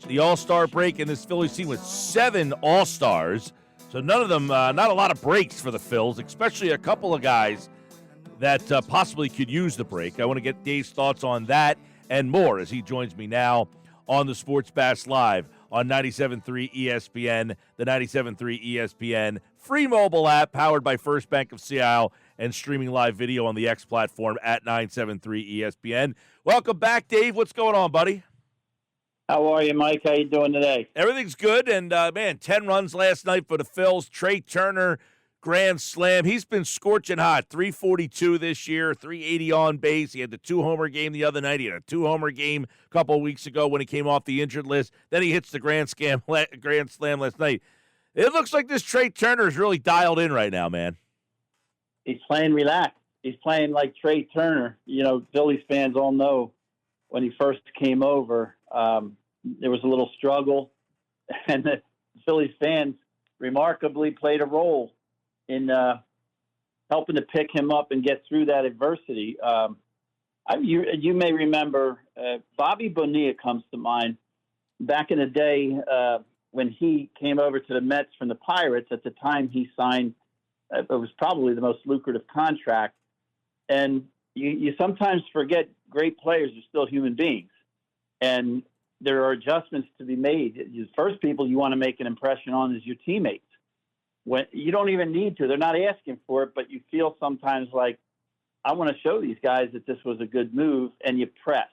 the All-Star break in this Phillies team with 7 All-Stars. So none of them, not a lot of breaks for the Phils, especially a couple of guys that possibly could use the break. I want to get Dave's thoughts on that and more as he joins me now on the Sports Bash Live on 97.3 ESPN, the 97.3 ESPN free mobile app powered by First Bank of Sea Isle and streaming live video on the X platform at 973 ESPN. Welcome back, Dave. What's going on, buddy? How are you, Mike? How you doing today? Everything's good, and, 10 runs last night for the Phils. Trey Turner, grand slam. He's been scorching hot, 342 this year, 380 on base. He had the 2-homer game the other night. He had a 2-homer game a couple of weeks ago when he came off the injured list. Then he hits the grand slam last night. It looks like this Trey Turner is really dialed in right now, man. He's playing relaxed. He's playing like Trey Turner. You know, Phillies fans all know when he first came over, there was a little struggle, and the Phillies fans remarkably played a role in helping to pick him up and get through that adversity. You may remember Bobby Bonilla comes to mind. Back in the day when he came over to the Mets from the Pirates, at the time he signed, it was probably the most lucrative contract. And you sometimes forget great players are still human beings. And there are adjustments to be made. The first people you want to make an impression on is your teammates. When you don't even need to, they're not asking for it, but you feel sometimes like, I want to show these guys that this was a good move, and you press.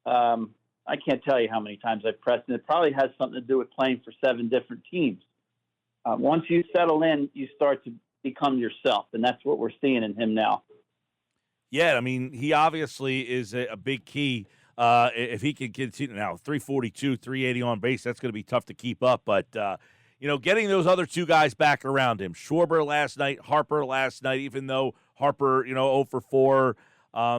I can't tell you how many times I've pressed, and it probably has something to do with playing for 7 different teams. Once you settle in, you start to become yourself, and that's what we're seeing in him now. Yeah, I mean, he obviously is a big key. If he can continue now, 342, 380 on base, that's going to be tough to keep up. But, getting those other 2 guys back around him, Schwarber last night, Harper last night, even though Harper, 0 for 4,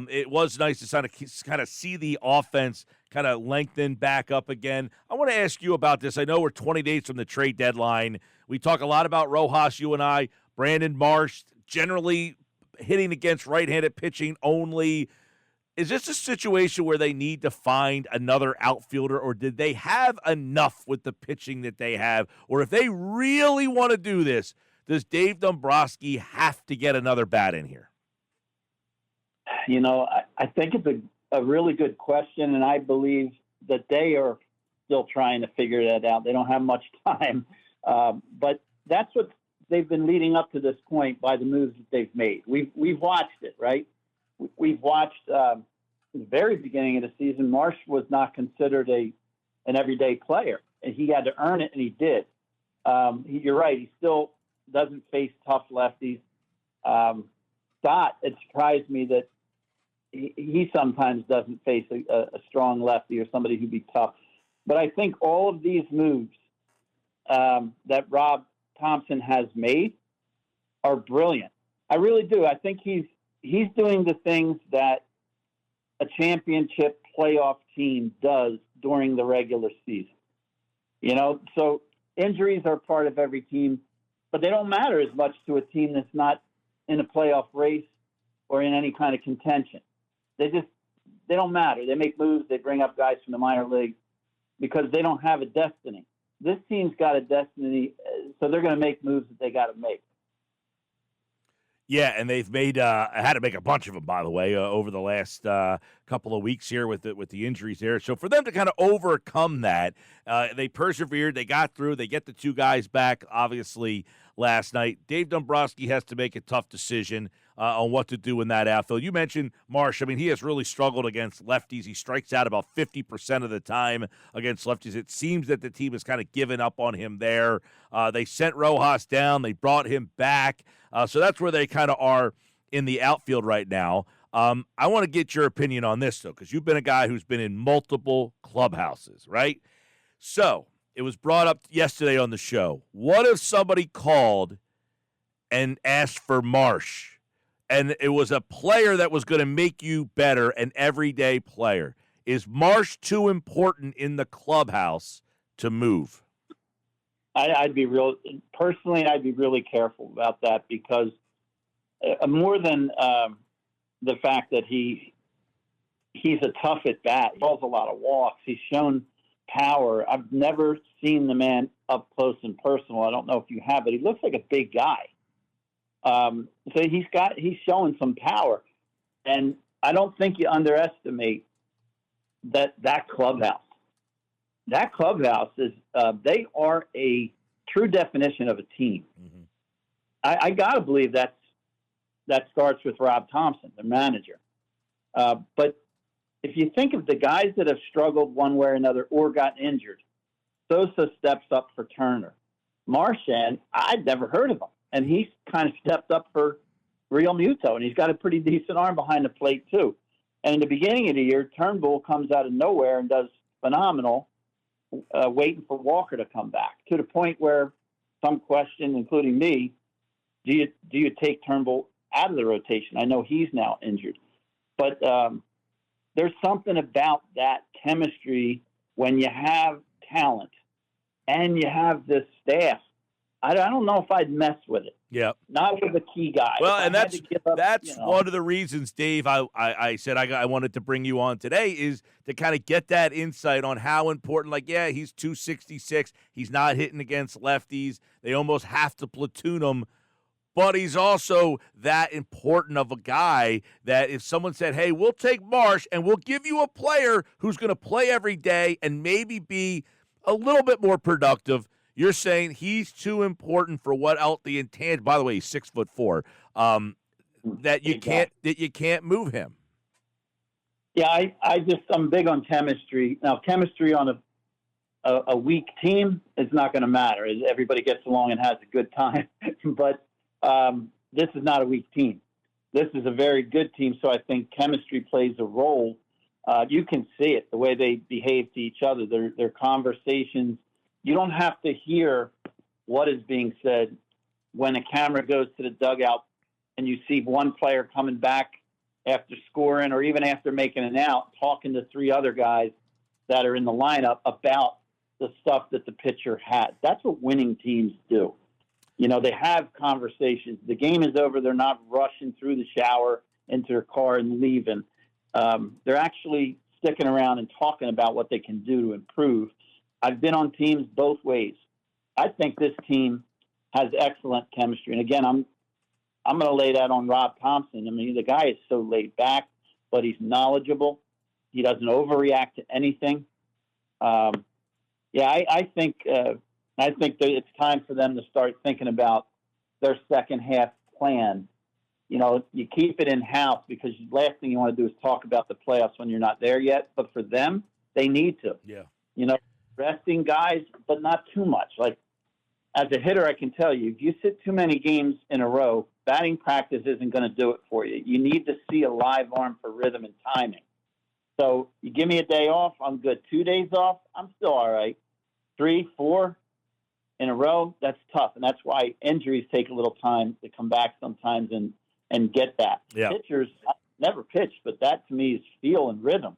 it was nice to kind of see the offense kind of lengthen back up again. I want to ask you about this. I know we're 20 days from the trade deadline. We talk a lot about Rojas, you and I, Brandon Marsh, generally hitting against right-handed pitching only. Is this a situation where they need to find another outfielder, or did they have enough with the pitching that they have? Or if they really want to do this, does Dave Dombrowski have to get another bat in here? You know, I think it's a really good question, and I believe that they are still trying to figure that out. They don't have much time, but that's what they've been leading up to this point by the moves that they've made. We've watched it, right? We've watched the very beginning of the season. Marsh was not considered an everyday player, and he had to earn it, and he did. You're right. He still doesn't face tough lefties. Scott, it surprised me that he sometimes doesn't face a strong lefty or somebody who'd be tough. But I think all of these moves that Rob Thompson has made are brilliant. I really do. I think he's doing the things that a championship playoff team does during the regular season. So injuries are part of every team, but they don't matter as much to a team that's not in a playoff race or in any kind of contention. They don't matter. They make moves. They bring up guys from the minor leagues because they don't have a destiny. This team's got a destiny, so they're going to make moves that they got to make. Yeah, and they've made had to make a bunch of them, by the way, over the last couple of weeks here with the injuries there. So for them to kind of overcome that, they persevered, they got through, they get the 2 guys back, obviously, last night. Dave Dombrowski has to make a tough decision on what to do in that outfield. You mentioned Marsh. I mean, he has really struggled against lefties. He strikes out about 50% of the time against lefties. It seems that the team has kind of given up on him there. They sent Rojas down. They brought him back. So that's where they kind of are in the outfield right now. I want to get your opinion on this, though, because you've been a guy who's been in multiple clubhouses, right? So it was brought up yesterday on the show. What if somebody called and asked for Marsh, and it was a player that was going to make you better, an everyday player? Is Marsh too important in the clubhouse to move? I'd be really careful about that because more than the fact that he's a tough at bat, he calls a lot of walks. He's shown power. I've never seen the man up close and personal. I don't know if you have, but he looks like a big guy. So he's showing some power, and I don't think you underestimate that clubhouse. That clubhouse is they are a true definition of a team. Mm-hmm. I gotta believe that starts with Rob Thompson, the manager. But if you think of the guys that have struggled one way or another or gotten injured, Sosa steps up for Turner. Marchand, I'd never heard of him, and he's kind of stepped up for Real Muto, and he's got a pretty decent arm behind the plate too. And in the beginning of the year, Turnbull comes out of nowhere and does phenomenal, waiting for Walker to come back, to the point where some question, including me, do you take Turnbull out of the rotation? I know he's now injured, but there's something about that chemistry when you have talent and you have this staff. I don't know if I'd mess with it. Yeah, not with a key guy. Well, and that's up, one of the reasons, Dave, I said I wanted to bring you on today is to kind of get that insight on how important. Like, yeah, he's 266. He's not hitting against lefties. They almost have to platoon him. But he's also that important of a guy that if someone said, hey, we'll take Marsh and we'll give you a player who's going to play every day and maybe be a little bit more productive, you're saying he's too important for what else the intangible. By the way, he's 6'4", that you can't move him. Yeah, I'm big on chemistry. Now, chemistry on a weak team is not going to matter. Everybody gets along and has a good time. But this is not a weak team. This is a very good team, so I think chemistry plays a role. You can see it, the way they behave to each other, their conversations. You don't have to hear what is being said when a camera goes to the dugout and you see one player coming back after scoring or even after making an out, talking to three other guys that are in the lineup about the stuff that the pitcher had. That's what winning teams do. You know, they have conversations. The game is over. They're not rushing through the shower into their car and leaving. They're actually sticking around and talking about what they can do to improve. I've been on teams both ways. I think this team has excellent chemistry. And again, I'm going to lay that on Rob Thompson. I mean, the guy is so laid back, but he's knowledgeable. He doesn't overreact to anything. I think that it's time for them to start thinking about their second half plan. You know, you keep it in-house because the last thing you want to do is talk about the playoffs when you're not there yet. But for them, they need to. Yeah. You know, resting guys, but not too much. Like, as a hitter, I can tell you, if you sit too many games in a row, batting practice isn't going to do it for you. You need to see a live arm for rhythm and timing. So you give me a day off, I'm good. 2 days off, I'm still all right. 3, 4 in a row, that's tough. And that's why injuries take a little time to come back sometimes and get that. Yeah. Pitchers never pitch, but that to me is feel and rhythm.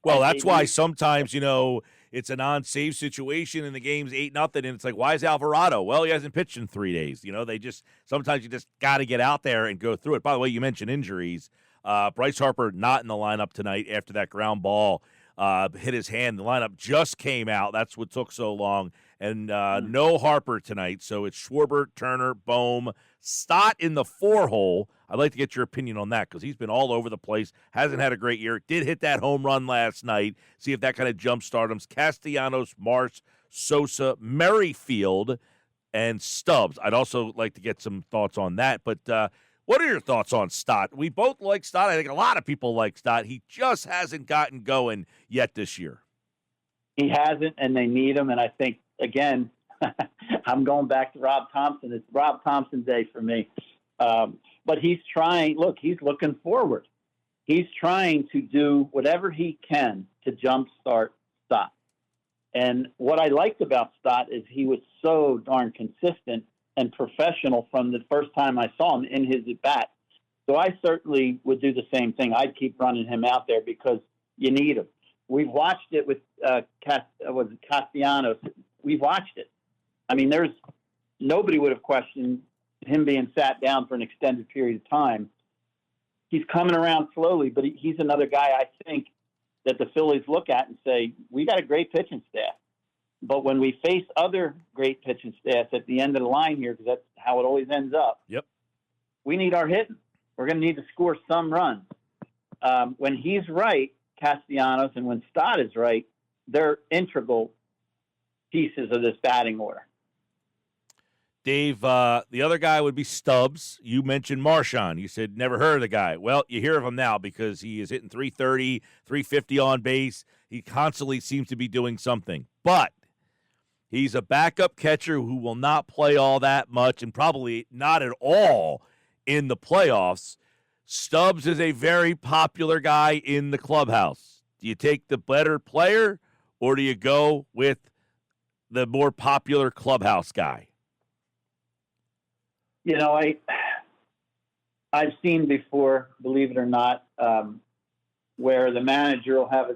Well, that's why sometimes, you know, it's a non-save situation and the game's 8-0, and it's like, why is Alvarado? Well, he hasn't pitched in 3 days. You know, sometimes you just got to get out there and go through it. By the way, you mentioned injuries. Bryce Harper not in the lineup tonight after that ground ball hit his hand. The lineup just came out. That's what took so long. And no Harper tonight. So it's Schwarber, Turner, Bohm, Stott in the 4-hole. I'd like to get your opinion on that because he's been all over the place. Hasn't had a great year. Did hit that home run last night. See if that kind of jumpstart him. Castellanos, Marsh, Sosa, Merrifield, and Stubbs. I'd also like to get some thoughts on that. But what are your thoughts on Stott? We both like Stott. I think a lot of people like Stott. He just hasn't gotten going yet this year. He hasn't, and they need him. And I think, again, I'm going back to Rob Thompson. It's Rob Thompson day for me. But he's trying. Look, he's looking forward. He's trying to do whatever he can to jumpstart Stott. And what I liked about Stott is he was so darn consistent and professional from the first time I saw him in his at-bat. So I certainly would do the same thing. I'd keep running him out there because you need him. We've watched it with Castellanos. We've watched it. I mean, nobody would have questioned him being sat down for an extended period of time. He's coming around slowly, but he's another guy I think that the Phillies look at and say, we got a great pitching staff. But when we face other great pitching staffs at the end of the line here, because that's how it always ends up, Yep. we need our hitting. We're going to need to score some runs. When he's right, Castellanos, and when Stott is right, they're integral pieces of this batting order. Dave, the other guy would be Stubbs. You mentioned Marchand. You said never heard of the guy. Well, you hear of him now because he is hitting 330, 350 on base. He constantly seems to be doing something. But he's a backup catcher who will not play all that much and probably not at all in the playoffs. Stubbs is a very popular guy in the clubhouse. Do you take the better player or do you go with the more popular clubhouse guy? You know, I've seen before, believe it or not, where the manager will have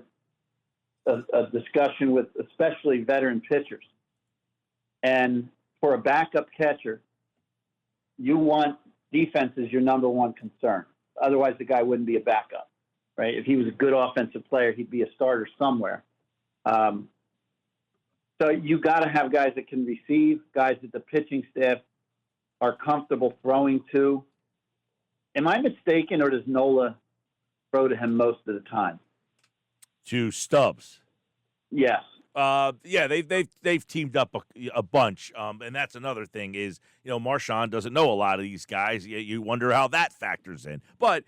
a discussion with especially veteran pitchers. And for a backup catcher, you want defense is your number one concern. Otherwise, the guy wouldn't be a backup, right? If he was a good offensive player, he'd be a starter somewhere. So you got to have guys that can receive, guys that the pitching staff are comfortable throwing to. Am I mistaken, or does Nola throw to him most of the time? To Stubbs. Yes. Yeah, they've teamed up a bunch, and that's another thing is, you know, Marchand doesn't know a lot of these guys. You wonder how that factors in. But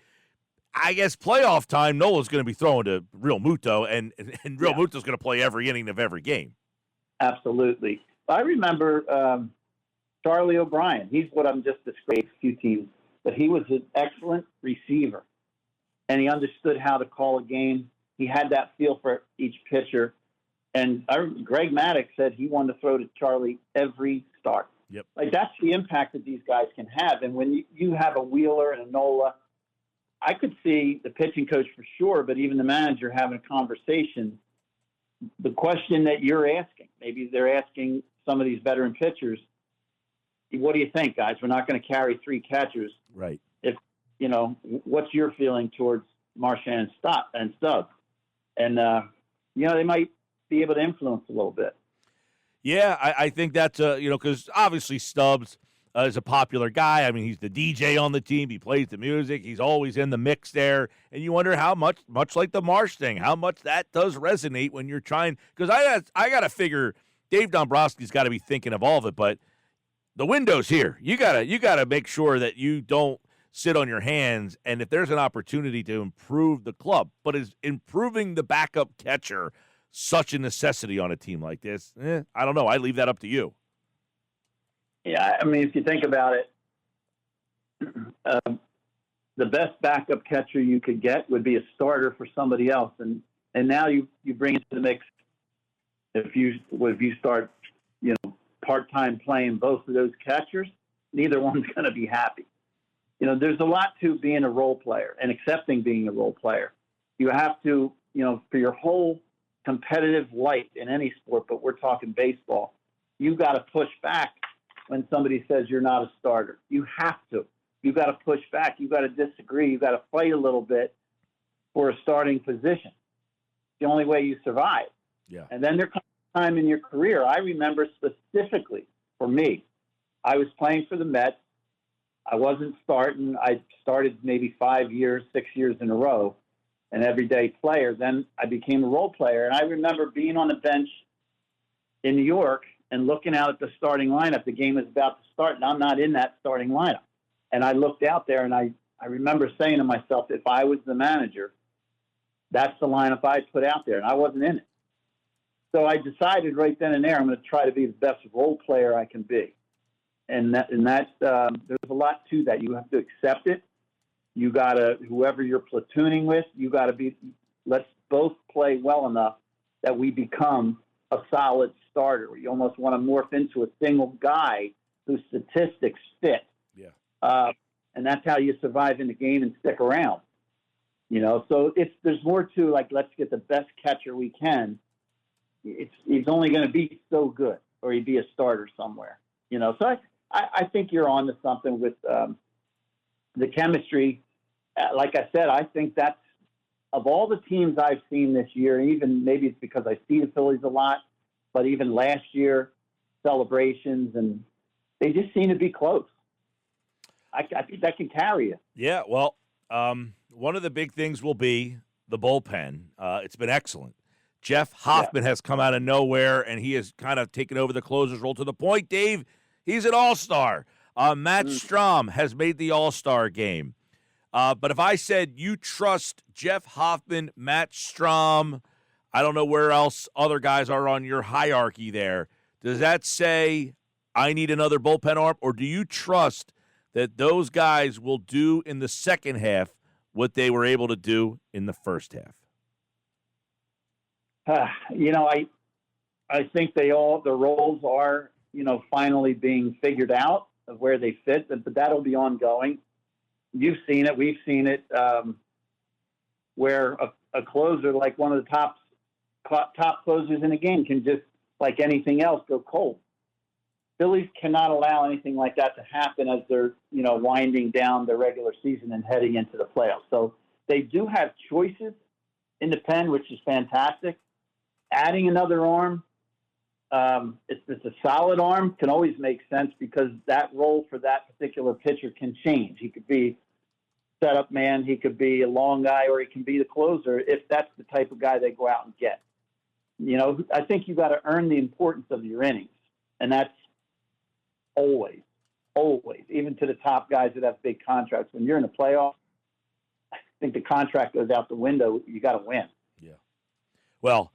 I guess playoff time, Nola's going to be throwing to Real Muto, and Real Muto's going to play every inning of every game. Absolutely. I remember Charlie O'Brien. He's what I'm just describing, a few teams, but he was an excellent receiver, and he understood how to call a game. He had that feel for each pitcher. And Greg Maddox said he wanted to throw to Charlie every start. Yep. Like, that's the impact that these guys can have. And when you have a Wheeler and a Nola, I could see the pitching coach for sure, but even the manager having a conversation. The question that you're asking, maybe they're asking some of these veteran pitchers, what do you think, guys? We're not going to carry three catchers. Right. If, you know, what's your feeling towards Marchand and Stubbs? And, you know, they might be able to influence a little bit. Yeah, I think that's, you know, because obviously Stubbs is a popular guy. I mean, he's the DJ on the team. He plays the music. He's always in the mix there. And you wonder how much like the Marsh thing, how much that does resonate when you're trying. Because I got to figure Dave Dombrowski's got to be thinking of all of it, but the window's here. You gotta make sure that you don't sit on your hands. And if there's an opportunity to improve the club, but is improving the backup catcher such a necessity on a team like this? I don't know. I leave that up to you. Yeah, I mean, if you think about it, the best backup catcher you could get would be a starter for somebody else, and now you bring into the mix. If you start, you know, part-time playing both of those catchers, neither one's going to be happy. You know, there's a lot to being a role player and accepting being a role player. You have to, you know, for your whole competitive life in any sport, but we're talking baseball, you got to push back when somebody says you're not a starter. You have to. You got to push back. You got to disagree. You got to fight a little bit for a starting position. The only way you survive. Yeah. And then there comes a time in your career. I remember specifically for me, I was playing for the Mets. I wasn't starting. I started maybe 6 years in a row, an everyday player. Then I became a role player. And I remember being on the bench in New York and looking out at the starting lineup. The game is about to start, and I'm not in that starting lineup. And I looked out there, and I remember saying to myself, if I was the manager, that's the lineup I'd put out there, and I wasn't in it. So I decided right then and there, I'm going to try to be the best role player I can be. And that there's a lot to that. You have to accept it. You got to, whoever you're platooning with, you got to be, let's both play well enough that we become a solid starter. You almost want to morph into a single guy whose statistics fit. Yeah. And that's how you survive in the game and stick around. You know, so there's more to, like, let's get the best catcher we can. He's only going to be so good, or he'd be a starter somewhere. You know, so I think you're on to something with the chemistry. Like I said, I think that's of all the teams I've seen this year, even maybe it's because I see the Phillies a lot, but even last year, celebrations, and they just seem to be close. I think that can carry you. Yeah, well, one of the big things will be the bullpen. It's been excellent. Jeff Hoffman has come out of nowhere, and he has kind of taken over the closer's role to the point, Dave, he's an all-star. Matt Strahm has made the all-star game. But if I said you trust Jeff Hoffman, Matt Strahm, I don't know where else other guys are on your hierarchy there, does that say I need another bullpen arm, or do you trust that those guys will do in the second half what they were able to do in the first half? I think the roles are, finally being figured out of where they fit, but that'll be ongoing. You've seen it. We've seen it where a closer, like one of the top closers in a game, can just, like anything else, go cold. Phillies cannot allow anything like that to happen as they're, winding down the regular season and heading into the playoffs. So they do have choices in the pen, which is fantastic. Adding another arm, it's a solid arm, can always make sense because that role for that particular pitcher can change. He could be setup man, he could be a long guy, or he can be the closer if that's the type of guy they go out and get. I think you got to earn the importance of your innings, and that's always, even to the top guys that have big contracts. When you're in the playoffs, I think the contract goes out the window. You got to win. Yeah. Well,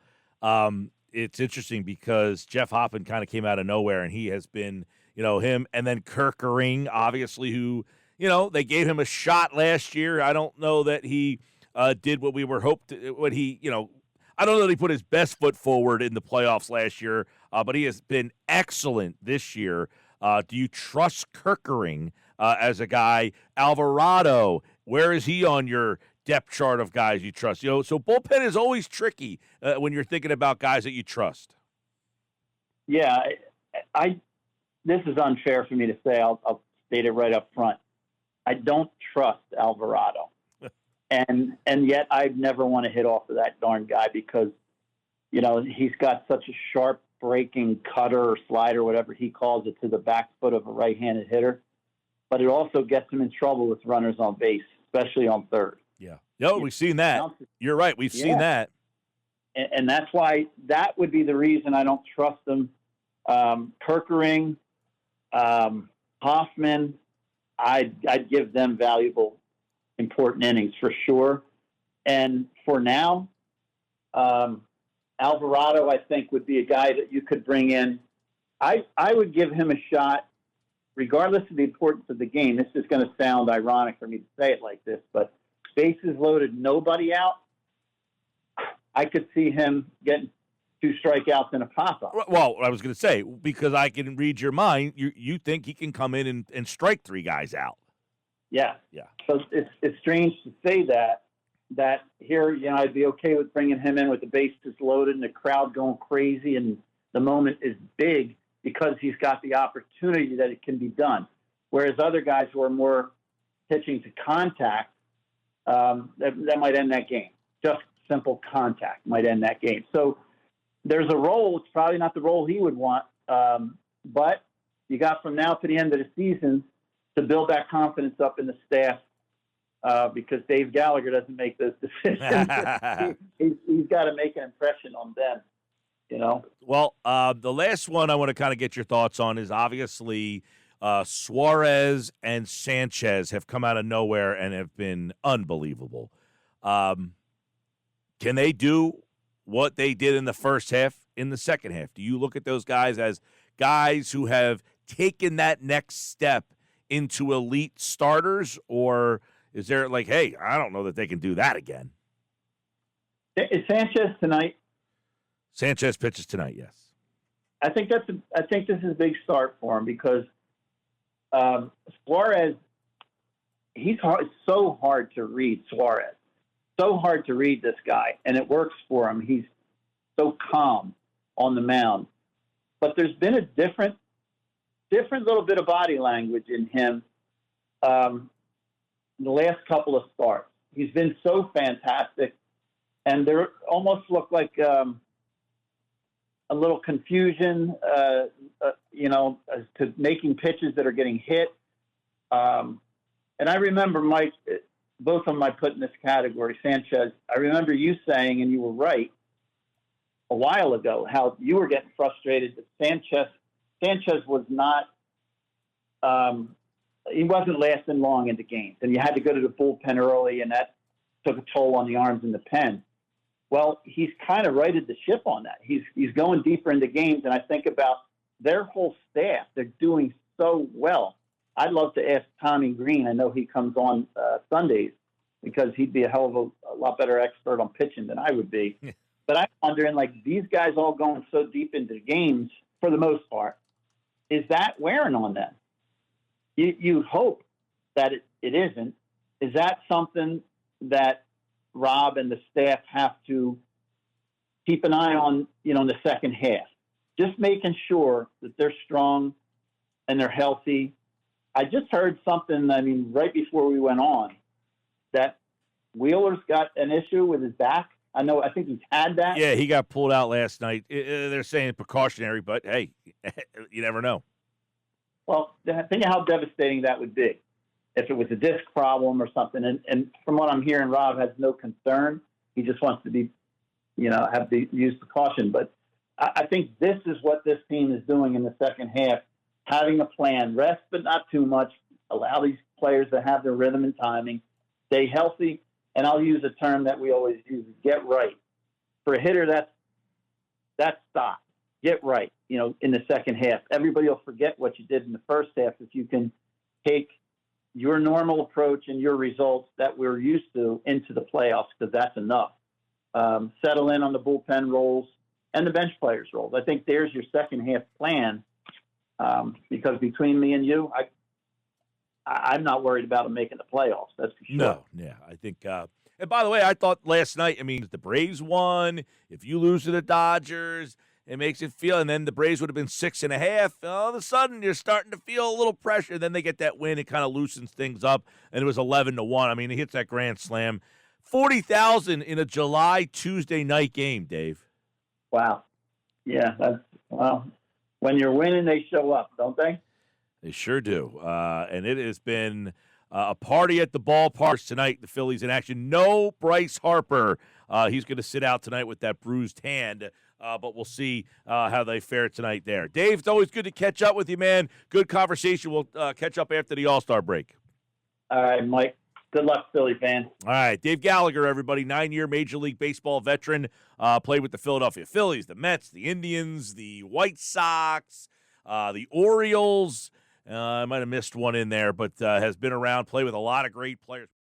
it's interesting because Jeff Hoffman kind of came out of nowhere, and he has been, him, and then Kerkering, obviously, who, they gave him a shot last year. I don't know that he did what we were hoped to, what he, I don't know that he put his best foot forward in the playoffs last year, but he has been excellent this year. Do you trust Kerkering as a guy? Alvarado, where is he on your depth chart of guys you trust? So bullpen is always tricky when you're thinking about guys that you trust. Yeah, this is unfair for me to say. I'll state it right up front. I don't trust Alvarado. And yet I'd never want to hit off of that darn guy because, he's got such a sharp breaking cutter or slider, whatever he calls it, to the back foot of a right-handed hitter. But it also gets him in trouble with runners on base, especially on third. Yeah. We've seen that. You're right. We've seen that. And that's why that would be the reason I don't trust him. Kerkering, Hoffman, I'd give them valuable, important innings for sure. And for now, Alvarado, I think, would be a guy that you could bring in. I would give him a shot, regardless of the importance of the game. This is going to sound ironic for me to say it like this, but bases loaded, nobody out, I could see him getting 2 strikeouts and a pop-up. Well, I was going to say, because I can read your mind, you think he can come in and strike 3 guys out. Yeah. Yeah. So it's strange to say that here, I'd be okay with bringing him in with the bases loaded and the crowd going crazy and the moment is big because he's got the opportunity that it can be done. Whereas other guys who are more pitching to contact, that might end that game. Just simple contact might end that game. So there's a role. It's probably not the role he would want, but you got from now to the end of the season to build that confidence up in the staff because Dave Gallagher doesn't make those decisions. He's got to make an impression on them, Well, the last one I want to kind of get your thoughts on is obviously Suarez and Sanchez have come out of nowhere and have been unbelievable. Can they do what they did in the first half in the second half? Do you look at those guys as guys who have taken that next step into elite starters, or is there like, hey, I don't know that they can do that again? Is Sanchez tonight? Sanchez pitches tonight, yes. I think this is a big start for him because Suarez, it's so hard to read Suarez. So hard to read this guy, and it works for him. He's so calm on the mound. But there's been a different little bit of body language in him in the last couple of starts. He's been so fantastic and there almost looked like a little confusion, as to making pitches that are getting hit. And I remember, Mike, both of them I put in this category. Sanchez, I remember you saying, and you were right, a while ago, how you were getting frustrated that Sanchez was not, he wasn't lasting long into games, and you had to go to the bullpen early, and that took a toll on the arms in the pen. Well, he's kind of righted the ship on that. He's going deeper into games, and I think about their whole staff. They're doing so well. I'd love to ask Tommy Green. I know he comes on Sundays because he'd be a hell of a lot better expert on pitching than I would be. But I'm wondering, like, these guys all going so deep into games for the most part, is that wearing on them? You hope that it isn't. Is that something that Rob and the staff have to keep an eye on, in the second half? Just making sure that they're strong and they're healthy. I just heard something, right before we went on, that Wheeler's got an issue with his back. I think he's had that. Yeah, he got pulled out last night. They're saying precautionary, but hey, you never know. Well, think of how devastating that would be if it was a disc problem or something. And from what I'm hearing, Rob has no concern. He just wants to be, use precaution. But I think this is what this team is doing in the second half, having a plan, rest but not too much, allow these players to have their rhythm and timing, stay healthy, and I'll use a term that we always use, get right. For a hitter, that's stop. Get right, in the second half. Everybody will forget what you did in the first half if you can take your normal approach and your results that we're used to into the playoffs, because that's enough. Settle in on the bullpen roles and the bench players' roles. I think there's your second half plan, because between me and you, I'm not worried about them making the playoffs. That's for sure. No, yeah, I think. And by the way, I thought last night, the Braves won. If you lose to the Dodgers, it makes it feel, and then the Braves would have been 6.5. All of a sudden, you're starting to feel a little pressure. Then they get that win. It kind of loosens things up, and it was 11-1. He hits that grand slam. 40,000 in a July Tuesday night game, Dave. Wow. Yeah, when you're winning, they show up, don't they? They sure do. And it has been a party at the ballpark tonight. The Phillies in action. No Bryce Harper. He's going to sit out tonight with that bruised hand. But we'll see how they fare tonight there. Dave, it's always good to catch up with you, man. Good conversation. We'll catch up after the All-Star break. All right, Mike. Good luck, Philly fans. All right, Dave Gallagher, everybody, 9-year Major League Baseball veteran, played with the Philadelphia Phillies, the Mets, the Indians, the White Sox, the Orioles. I might have missed one in there, but has been around, played with a lot of great players.